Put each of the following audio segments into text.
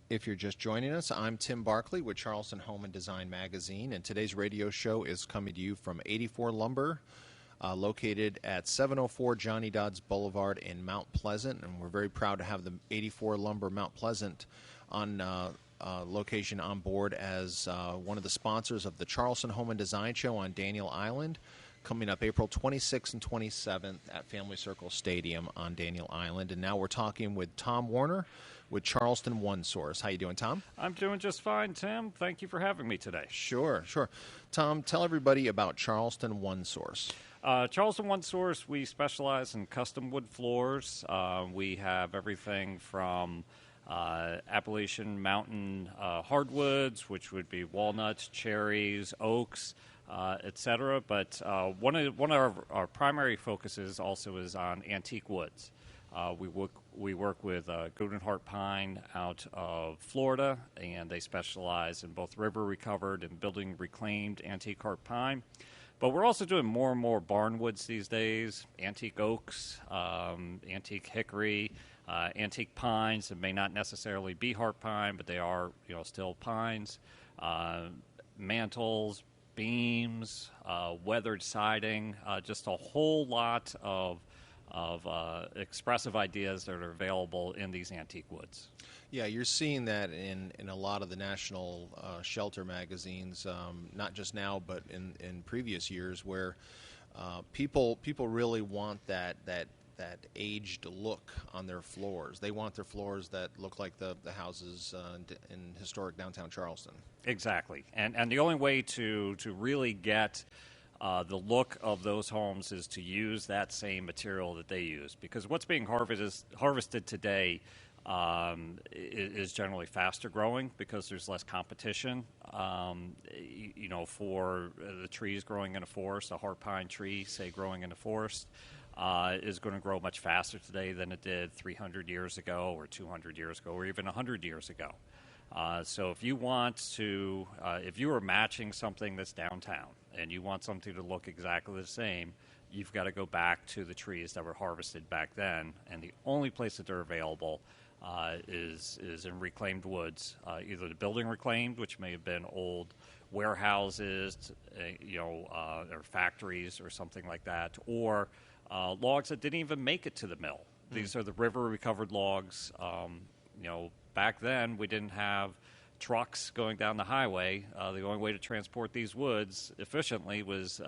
If you're just joining us, I'm Tim Barkley with Charleston Home Design magazine, and today's radio show is coming to you from 84 Lumber, located at 704 Johnny Dodds Boulevard in Mount Pleasant, and we're very proud to have the 84 Lumber Mount Pleasant on location on board as one of the sponsors of the Charleston Home Design Show on Daniel Island, coming up April 26th and 27th at Family Circle Stadium on Daniel Island. And now we're talking with Tom Warner with Charleston One Source. How you doing, Tom? I'm doing just fine, Tim. Thank you for having me today. Sure. Tom, tell everybody about Charleston One Source. Charleston One Source, we specialize in custom wood floors. We have everything from Appalachian Mountain hardwoods, which would be walnuts, cherries, oaks, etc. But one of our primary focuses also is on antique woods. We work with Golden Heart Pine out of Florida, and they specialize in both river recovered and building reclaimed antique heart pine. But we're also doing more and more barnwoods these days, antique oaks, antique hickory, antique pines that may not necessarily be heart pine, but they are still pines, mantles, beams, weathered siding, just a whole lot of expressive ideas that are available in these antique woods. Yeah, you're seeing that in a lot of the national shelter magazines, not just now, but in previous years, where people really want that aged look on their floors. They want their floors that look like the houses in historic downtown Charleston. Exactly, and the only way to really get the look of those homes is to use that same material that they use, because what's being harvested today is generally faster growing because there's less competition. For the trees growing in a forest, a heart pine tree, say, growing in a forest, is going to grow much faster today than it did 300 years ago or 200 years ago or even 100 years ago. So if you want to, if you are matching something that's downtown and you want something to look exactly the same, you've got to go back to the trees that were harvested back then. And the only place that they're available is in reclaimed woods, either the building reclaimed, which may have been old warehouses, or factories or something like that, or logs that didn't even make it to the mill. These are the river recovered logs. Back then, we didn't have trucks going down the highway. The only way to transport these woods efficiently was,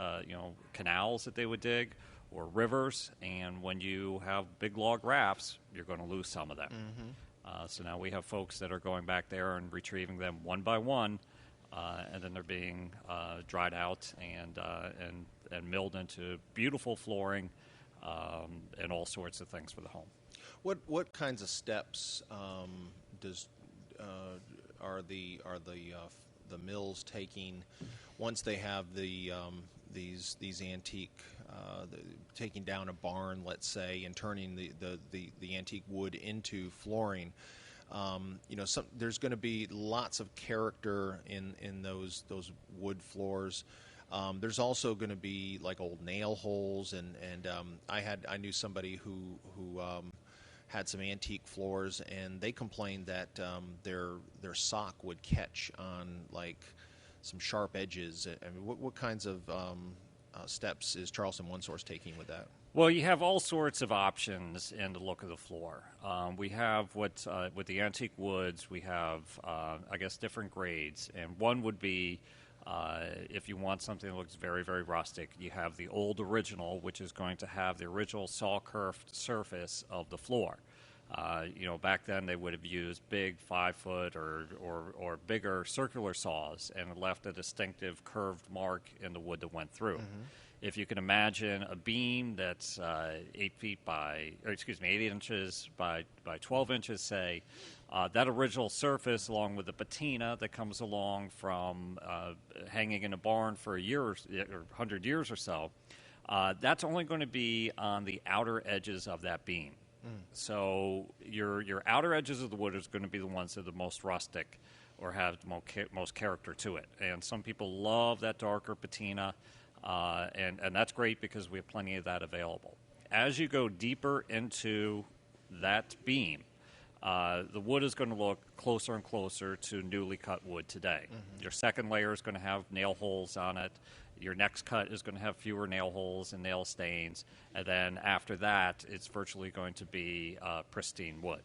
canals that they would dig or rivers. And when you have big log rafts, you're going to lose some of them. Mm-hmm. So now we have folks that are going back there and retrieving them one by one, and then they're being dried out and milled into beautiful flooring and all sorts of things for the home. What kinds of steps are the mills taking once they have these antique taking down a barn, let's say, and turning the antique wood into flooring? There's going to be lots of character in those wood floors. There's also going to be like old nail holes, and I knew somebody who had some antique floors, and they complained that their sock would catch on like some sharp edges. I mean, what kinds of steps is Charleston One Source taking with that? Well, you have all sorts of options in the look of the floor. We have with the antique woods, we have different grades, and one would be if you want something that looks very, very rustic, you have the old original, which is going to have the original saw-curved surface of the floor. Back then they would have used big 5-foot or bigger circular saws and left a distinctive curved mark in the wood that went through. Mm-hmm. If you can imagine a beam that's 8 inches by 12 inches, say, that original surface, along with the patina that comes along from hanging in a barn for a year or 100 years or so, that's only going to be on the outer edges of that beam. So your outer edges of the wood is going to be the ones that are the most rustic or have the most character to it. And some people love that darker patina, and that's great because we have plenty of that available. As you go deeper into that beam, the wood is going to look closer and closer to newly cut wood today. Your second layer is going to have nail holes on it. Your next cut is going to have fewer nail holes and nail stains. And then after that, it's virtually going to be pristine wood.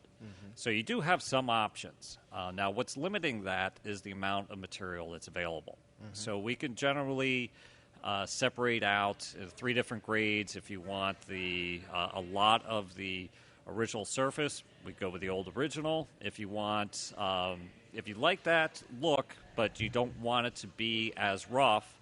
So you do have some options. Now, what's limiting that is the amount of material that's available. So we can generally separate out 3 different grades. If you want a lot of the original surface, we go with the old original. If you want, if you like that look, but you don't want it to be as rough,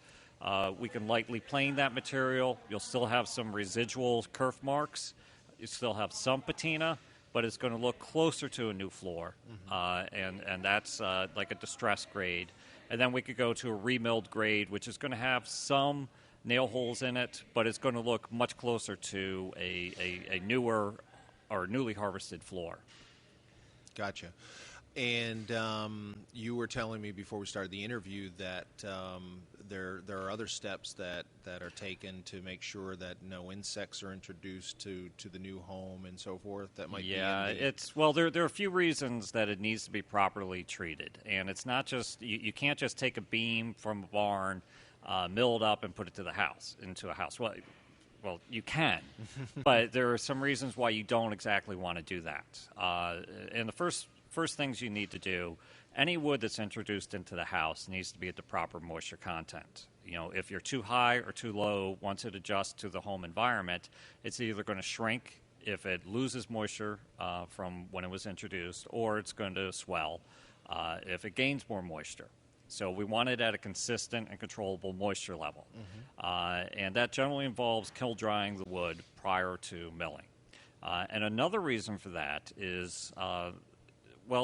we can lightly plane that material. You'll still have some residual kerf marks. You still have some patina, but it's going to look closer to a new floor, and that's like a distress grade. And then we could go to a remilled grade, which is going to have some nail holes in it, but it's going to look much closer to a newer or newly harvested floor. Gotcha. And you were telling me before we started the interview that there are other steps that are taken to make sure that no insects are introduced to the new home and so forth. That might there are a few reasons that it needs to be properly treated, and it's not just you can't just take a beam from a barn, mill it up, and put it into a house. Well, you can, but there are some reasons why you don't exactly want to do that. And the first things you need to do, any wood that's introduced into the house needs to be at the proper moisture content. You know, if you're too high or too low, once it adjusts to the home environment, it's either going to shrink if it loses moisture from when it was introduced, or it's going to swell if it gains more moisture. So we want it at a consistent and controllable moisture level. And that generally involves kiln drying the wood prior to milling. And another reason for that is,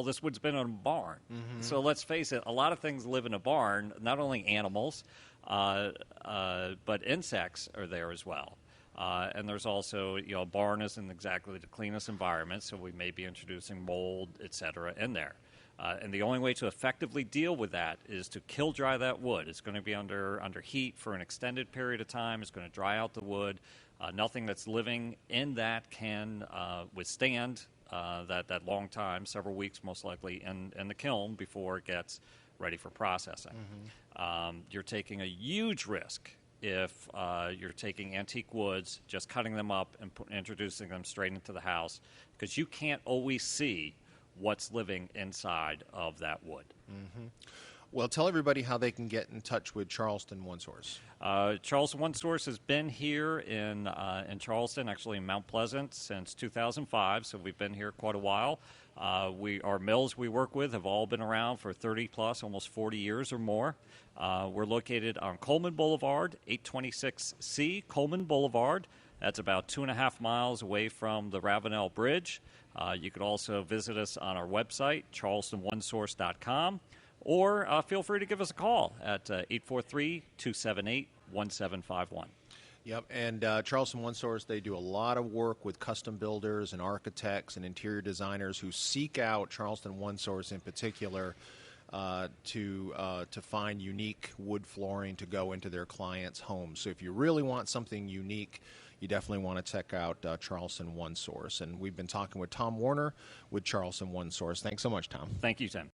this wood's been in a barn. So let's face it, a lot of things live in a barn, not only animals, but insects are there as well. And there's also, a barn isn't exactly the cleanest environment, so we may be introducing mold, et cetera, in there. And the only way to effectively deal with that is to kiln dry that wood. It's going to be under heat for an extended period of time. It's going to dry out the wood. Nothing that's living in that can withstand that long time, several weeks most likely, in the kiln before it gets ready for processing. You're taking a huge risk if you're taking antique woods, just cutting them up and introducing them straight into the house, because you can't always see what's living inside of that wood. Well, tell everybody how they can get in touch with Charleston One Source. Charleston One Source has been here in Charleston, actually in Mount Pleasant, since 2005, so we've been here quite a while. Our mills we work with have all been around for 30 plus, almost 40 years or more. We're located on Coleman Boulevard, 826C Coleman Boulevard. That's about 2.5 miles away from the Ravenel Bridge. You could also visit us on our website, charlestonOneSource.com, or feel free to give us a call at 843-278-1751. Yep, and Charleston One Source, they do a lot of work with custom builders and architects and interior designers who seek out Charleston One Source in particular to find unique wood flooring to go into their clients' homes. So if you really want something unique, you definitely want to check out Charleston One Source. And we've been talking with Tom Warner with Charleston One Source. Thanks so much, Tom. Thank you, Tim.